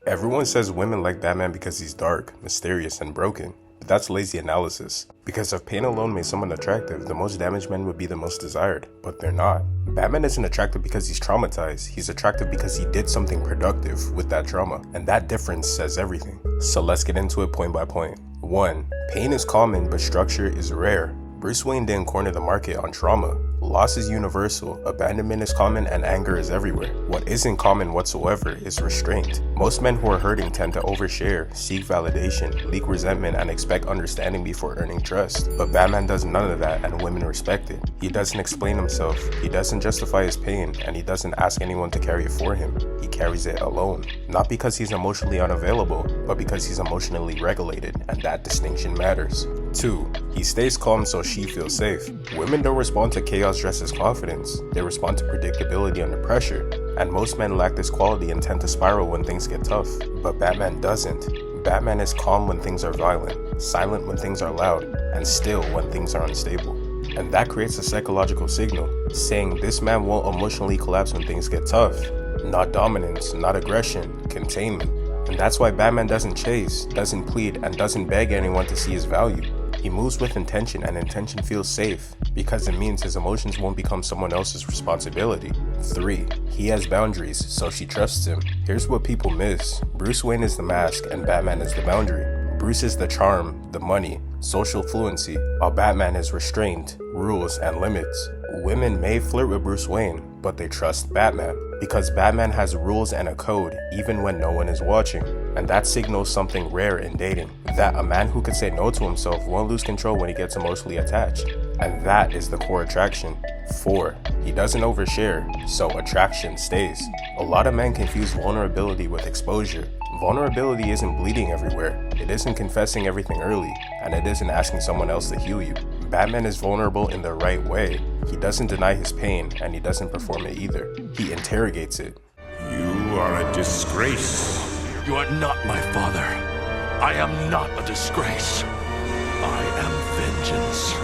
Everyone says women like Batman because he's dark, mysterious, and broken. But that's lazy analysis. Because if pain alone made someone attractive, the most damaged men would be the most desired. But they're not. Batman isn't attractive because he's traumatized. He's attractive because he did something productive with that trauma. And that difference says everything. So let's get into it point by point. 1. Pain is common, but structure is rare. Bruce Wayne didn't corner the market on trauma. Loss is universal, abandonment is common, and anger is everywhere. What isn't common whatsoever is restraint. Most men who are hurting tend to overshare, seek validation, leak resentment, and expect understanding before earning trust. But Batman does none of that, and women respect it. He doesn't explain himself, he doesn't justify his pain, and he doesn't ask anyone to carry it for him. He carries it alone. Not because he's emotionally unavailable, but because he's emotionally regulated, and that distinction matters. 2. He stays calm so she feels safe. Women don't respond to chaos dressed as confidence, they respond to predictability under pressure, and most men lack this quality and tend to spiral when things get tough. But Batman doesn't. Batman is calm when things are violent, silent when things are loud, and still when things are unstable. And that creates a psychological signal, saying this man won't emotionally collapse when things get tough. Not dominance, not aggression, containment. And that's why Batman doesn't chase, doesn't plead, and doesn't beg anyone to see his value. He moves with intention, and intention feels safe, because it means his emotions won't become someone else's responsibility. 3. He has boundaries, so she trusts him. Here's what people miss. Bruce Wayne is the mask, and Batman is the boundary. Bruce is the charm, the money, social fluency, while Batman is restraint, rules, and limits. Women may flirt with Bruce Wayne, but they trust Batman, because Batman has rules and a code even when no one is watching. And that signals something rare in dating, that a man who can say no to himself won't lose control when he gets emotionally attached. And that is the core attraction. 4. He doesn't overshare, so attraction stays. A lot of men confuse vulnerability with exposure. Vulnerability isn't bleeding everywhere, it isn't confessing everything early, and it isn't asking someone else to heal you. Batman is vulnerable in the right way. He doesn't deny his pain, and he doesn't perform it either. He interrogates it. You are a disgrace. You are not my father. I am not a disgrace. I am vengeance.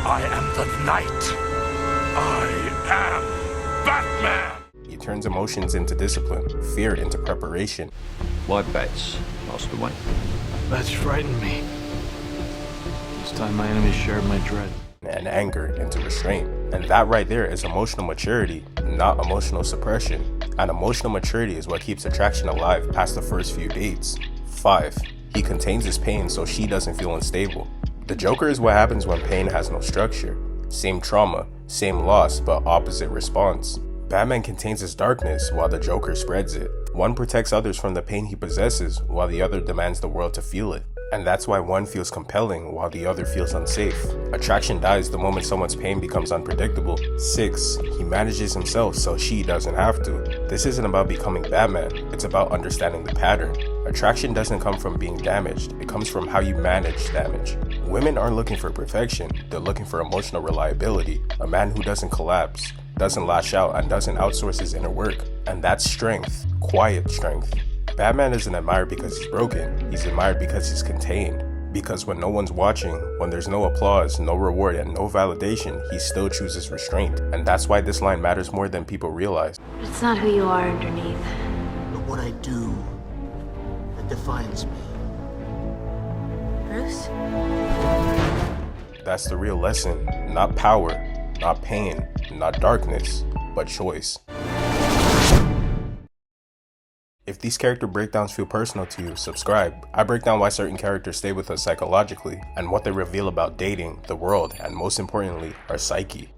I am the night. I am Batman. He turns emotions into discipline, fear into preparation. Why bets, Master Wayne? Bets frighten me. This time my enemies shared my dread. And anger into restraint. And that right there is emotional maturity, not emotional suppression. And emotional maturity is what keeps attraction alive past the first few dates. 5. He contains his pain so she doesn't feel unstable. The Joker is what happens when pain has no structure. Same trauma, same loss, but opposite response. Batman contains his darkness while the Joker spreads it. One protects others from the pain he possesses while the other demands the world to feel it. And that's why one feels compelling while the other feels unsafe. Attraction dies the moment someone's pain becomes unpredictable. 6. He manages himself so she doesn't have to. This isn't about becoming Batman, it's about understanding the pattern. Attraction doesn't come from being damaged, it comes from how you manage damage. Women aren't looking for perfection, they're looking for emotional reliability. A man who doesn't collapse, doesn't lash out, and doesn't outsource his inner work. And that's strength, quiet strength. Batman isn't admired because he's broken, he's admired because he's contained. Because when no one's watching, when there's no applause, no reward, and no validation, he still chooses restraint. And that's why this line matters more than people realize. It's not who you are underneath. But what I do, that defines me. Bruce? That's the real lesson. Not power, not pain, not darkness, but choice. If these character breakdowns feel personal to you, subscribe. I break down why certain characters stay with us psychologically, and what they reveal about dating, the world, and most importantly, our psyche.